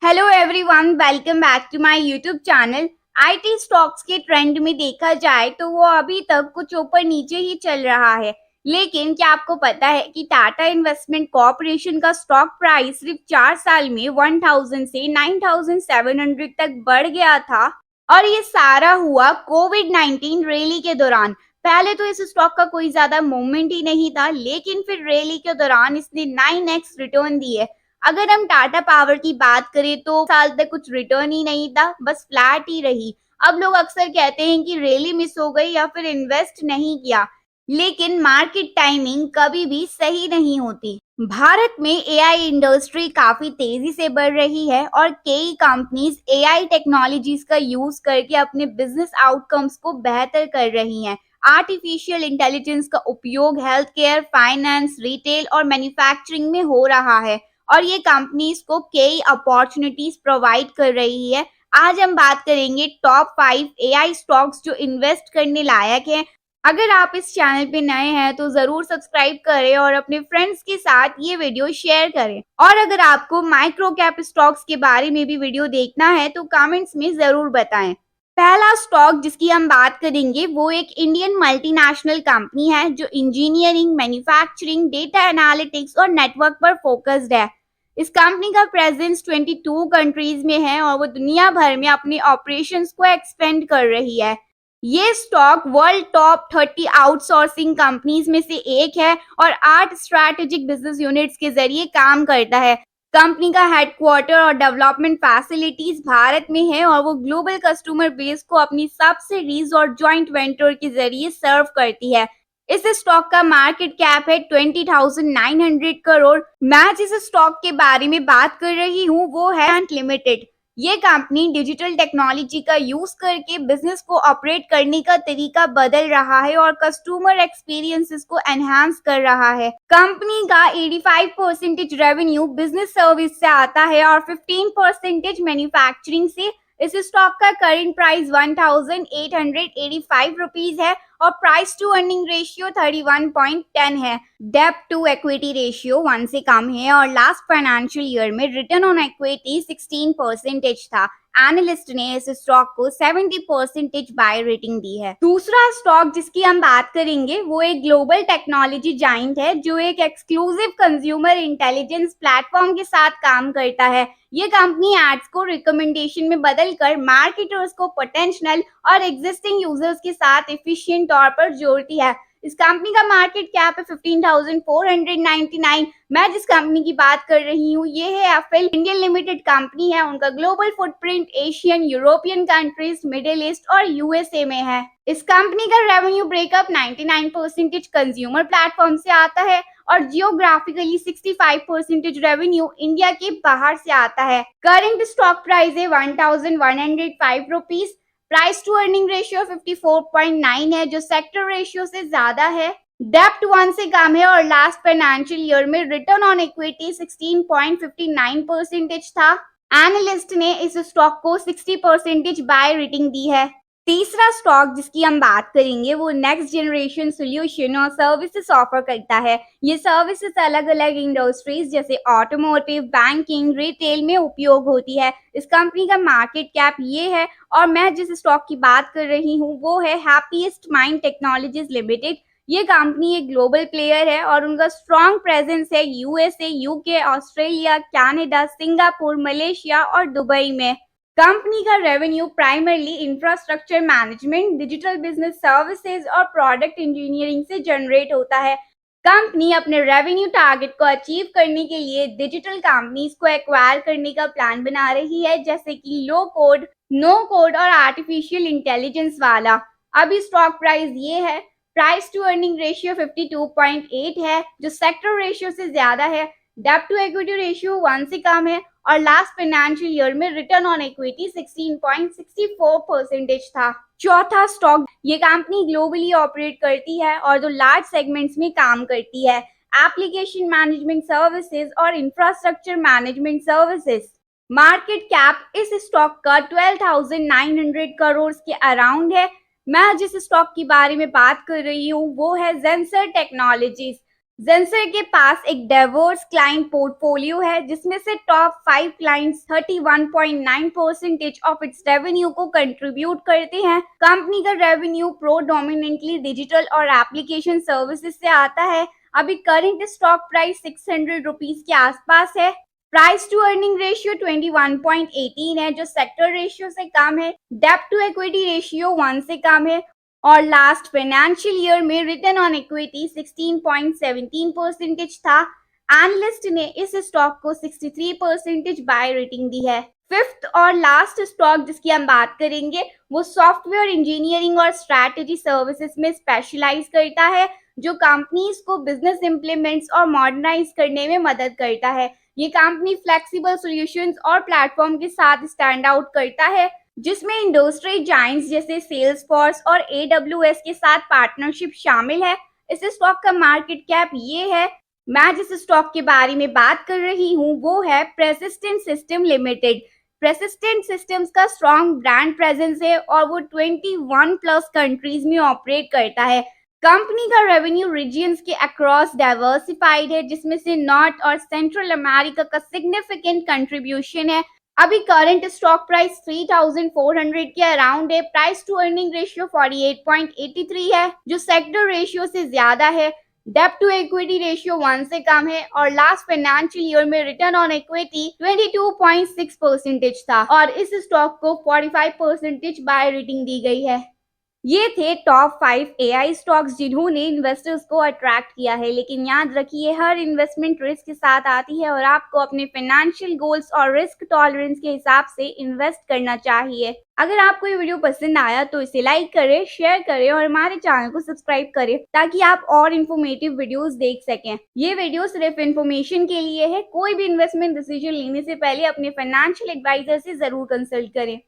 Hello everyone, welcome back to my YouTube channel. IT stocks के trend में देखा जाए तो वो अभी तक कुछ ऊपर नीचे ही चल रहा है। लेकिन क्या आपको पता है कि टाटा इन्वेस्टमेंट कॉर्पोरेशन का स्टॉक प्राइस सिर्फ 4 साल में 1000 से 9700 तक बढ़ गया था। और ये सारा हुआ कोविड-19 रैली के दौरान। पहले तो इस स्टॉक का कोई ज्यादा मूवमेंट ही नहीं था, लेकिन फिर रैली के दौरान इसने 9x रिटर्न दिए। अगर हम टाटा पावर की बात करें तो साल तक कुछ रिटर्न ही नहीं था, बस फ्लैट ही रही। अब लोग अक्सर कहते हैं कि रैली मिस हो गई या फिर इन्वेस्ट नहीं किया, लेकिन मार्केट टाइमिंग कभी भी सही नहीं होती। भारत में एआई इंडस्ट्री काफी तेजी से बढ़ रही है और कई कंपनीज एआई टेक्नोलॉजीज का यूज करके अपने बिजनेस आउटकम्स को बेहतर कर रही हैं। आर्टिफिशियल इंटेलिजेंस का उपयोग हेल्थ केयर, फाइनेंस, रिटेल और मैन्युफैक्चरिंग में हो रहा है और ये कंपनीज को कई अपॉर्चुनिटीज प्रोवाइड कर रही है। आज हम बात करेंगे टॉप 5 एआई स्टॉक्स जो इन्वेस्ट करने लायक हैं। अगर आप इस चैनल पे नए हैं तो जरूर सब्सक्राइब करें और अपने फ्रेंड्स के साथ ये वीडियो शेयर करें। और अगर आपको माइक्रो कैप स्टॉक्स के बारे में भी वीडियो देखना है तो कमेंट्स में जरूर बताएं। पहला स्टॉक जिसकी हम बात करेंगे वो एक इंडियन मल्टीनेशनल कंपनी है जो इंजीनियरिंग, मैन्युफैक्चरिंग, डेटा एनालिटिक्स और नेटवर्क पर फोकस्ड है। इस कंपनी का प्रेजेंस 22 कंट्रीज में है और वो दुनिया भर में अपने ऑपरेशंस को एक्सपेंड कर रही है। ये stock world top 30 outsourcing companies में से एक है और 8 स्ट्रैटेजिक बिजनेस यूनिट्स के जरिए काम करता है। कंपनी का हेडक्वार्टर और डेवलपमेंट फैसिलिटीज भारत में है और वो ग्लोबल कस्टमर बेस को अपनी सब्सिडीज और जॉइंट वेंचर के जरिए सर्व करती है। इस स्टॉक का मार्केट कैप है 20,900 करोड़। मैं जिस स्टॉक के बारे में बात कर रही हूँ वो है एंट लिमिटेड। ये कंपनी डिजिटल टेक्नोलॉजी का यूज करके बिजनेस को ऑपरेट करने का तरीका बदल रहा है और कस्टमर एक्सपीरियंसेस को एनहांस कर रहा है। कंपनी का 85% रेवेन्यू बिजनेस सर्विस से आता है और 15% मैन्युफैक्चरिंग से। इस स्टॉक का करंट प्राइस 1885 रुपीज है और प्राइस टू अर्निंग रेशियो 31.10 है। डेब्ट टू इक्विटी रेशियो 1 से कम है और लास्ट फाइनेंशियल ईयर में रिटर्न ऑन इक्विटी 16% था। एनालिस्ट ने इस स्टॉक को 70% बाय रेटिंग दी है। दूसरा स्टॉक जिसकी हम बात करेंगे वो एक ग्लोबल टेक्नोलॉजी जाइंट है जो एक एक्सक्लूसिव कंज्यूमर इंटेलिजेंस प्लेटफॉर्म के साथ काम करता है। ये कंपनी एड्स को रिकमेंडेशन में बदलकर मार्केटर्स को पोटेंशियल और एग्जिस्टिंग यूजर्स के साथ एफिशिएंट तौर पर जोड़ती है। इस कंपनी का मार्केट कैप है 15,499। मैं जिस कंपनी की बात कर रही हूँ ये है एफएल इंडियन लिमिटेड कंपनी है। उनका global footprint Asian, European countries, middle east और यूएसए में है। इस कंपनी का रेवेन्यू ब्रेकअप 99% कंज्यूमर प्लेटफॉर्म से आता है और जियोग्राफिकली 65% रेवेन्यू इंडिया के बाहर से आता है। करंट स्टॉक प्राइस है 1105 rupees. Price to earning ratio 54.9 है जो सेक्टर रेशियो से ज्यादा है। डेप्ट 1 से कम है और लास्ट फाइनेंशियल ईयर में रिटर्न ऑन इक्विटी 16.59% था। एनालिस्ट ने इस स्टॉक को 60% बाय रेटिंग दी है। तीसरा स्टॉक जिसकी हम बात करेंगे वो नेक्स्ट जनरेशन सोल्यूशन और सर्विसेज ऑफर करता है। ये सर्विसेज अलग अलग इंडस्ट्रीज जैसे ऑटोमोटिव, बैंकिंग, रिटेल में उपयोग होती है। इस कंपनी का मार्केट कैप ये है और मैं जिस स्टॉक की बात कर रही हूँ वो है हैप्पीएस्ट माइंड टेक्नोलॉजीज लिमिटेड। ये कंपनी एक ग्लोबल प्लेयर है और उनका स्ट्रॉन्ग प्रेजेंस है USA, UK, Australia, Canada, Singapore, Malaysia और दुबई में। कंपनी का revenue primarily infrastructure management, digital business services और प्रोडक्ट इंजीनियरिंग से जनरेट होता है। कंपनी अपने रेवेन्यू टारगेट को अचीव करने के लिए डिजिटल कंपनीज को एक्वायर करने का प्लान बना रही है, जैसे कि लो कोड, नो कोड और आर्टिफिशियल इंटेलिजेंस वाला। अभी स्टॉक प्राइस ये है। प्राइस टू अर्निंग रेशियो 52.8 है जो सेक्टर रेशियो से ज्यादा है। डेब्ट टू इक्विटी रेशियो 1 से कम है और लास्ट फाइनेंशियल ईयर में रिटर्न ऑन इक्विटी 16.64% था। चौथा स्टॉक, ये कंपनी ग्लोबली ऑपरेट करती है और जो लार्ज सेगमेंट्स में काम करती है, एप्लीकेशन मैनेजमेंट सर्विसेज और infrastructure management services. Market cap इस स्टॉक का 12,900 करोड़ के अराउंड है। मैं जिस स्टॉक के बारे में बात कर रही हूँ वो है जेंसर टेक्नोलॉजीज। जेंसर के पास एक डाइवर्स क्लाइंट पोर्टफोलियो है जिसमें से top 5 clients 31.9% of its revenue को कंट्रीब्यूट करते हैं। कंपनी का रेवेन्यू प्रोडोमिनेंटली डिजिटल और एप्लीकेशन सर्विसेज से आता है। अभी करंट स्टॉक प्राइस 600 रुपीज के आसपास है। प्राइस टू अर्निंग रेशियो 21.18 है जो सेक्टर रेशियो से कम है। डेब्ट टू इक्विटी रेशियो 1 से कम है और लास्ट फाइनेंशियल ईयर में रिटर्न ऑन इक्विटी 16.17% था। एनालिस्ट ने इस स्टॉक को 63% बाय रेटिंग दी है। फिफ्थ और लास्ट स्टॉक जिसकी हम बात करेंगे वो सॉफ्टवेयर इंजीनियरिंग और स्ट्रैटेजी सर्विसेज में स्पेशलाइज करता है जो कंपनीज को बिजनेस इंप्लीमेंट्स और मॉडर्नाइज करने में मदद करता है। ये कंपनी फ्लेक्सिबल सॉल्यूशंस और प्लेटफॉर्म के साथ स्टैंड आउट करता है जिसमें इंडस्ट्री जायंट्स जैसे सेल्सफोर्स और AWS के साथ पार्टनरशिप शामिल है। इस स्टॉक का मार्केट कैप ये है। मैं जिस स्टॉक के बारे में बात कर रही हूँ वो है प्रेसिस्टेंट सिस्टम लिमिटेड। प्रेसिस्टेंट सिस्टम्स का स्ट्रॉन्ग ब्रांड प्रेजेंस है और वो 21 प्लस कंट्रीज में ऑपरेट करता है। कंपनी का रेवेन्यू रीजियंस के अक्रॉस डाइवर्सिफाइड है जिसमें से नॉर्थ और सेंट्रल अमेरिका का सिग्निफिकेंट कंट्रीब्यूशन है। अभी करंट स्टॉक प्राइस 3400 के अराउंड है। प्राइस टू अर्निंग रेशियो 48.83 है जो सेक्टर रेशियो से ज्यादा है। डेब्ट टू इक्विटी रेशियो 1 से कम है और लास्ट फाइनेंशियल ईयर में रिटर्न ऑन इक्विटी 22.6% था और इस स्टॉक को 45% बाय रेटिंग दी गई है। ये थे टॉप 5 AI स्टॉक्स जिन्होंने इन्वेस्टर्स को अट्रैक्ट किया है। लेकिन याद रखिए हर इन्वेस्टमेंट रिस्क के साथ आती है और आपको अपने फाइनेंशियल गोल्स और रिस्क टॉलरेंस के हिसाब से इन्वेस्ट करना चाहिए। अगर आपको ये वीडियो पसंद आया तो इसे लाइक करें, शेयर करें और हमारे चैनल को सब्सक्राइब करें ताकि आप और इन्फॉर्मेटिव वीडियोस देख सकें। ये वीडियो सिर्फ इन्फॉर्मेशन के लिए है। कोई भी इन्वेस्टमेंट डिसीजन लेने से पहले अपने फाइनेंशियल एडवाइजर से जरूर कंसल्ट करें।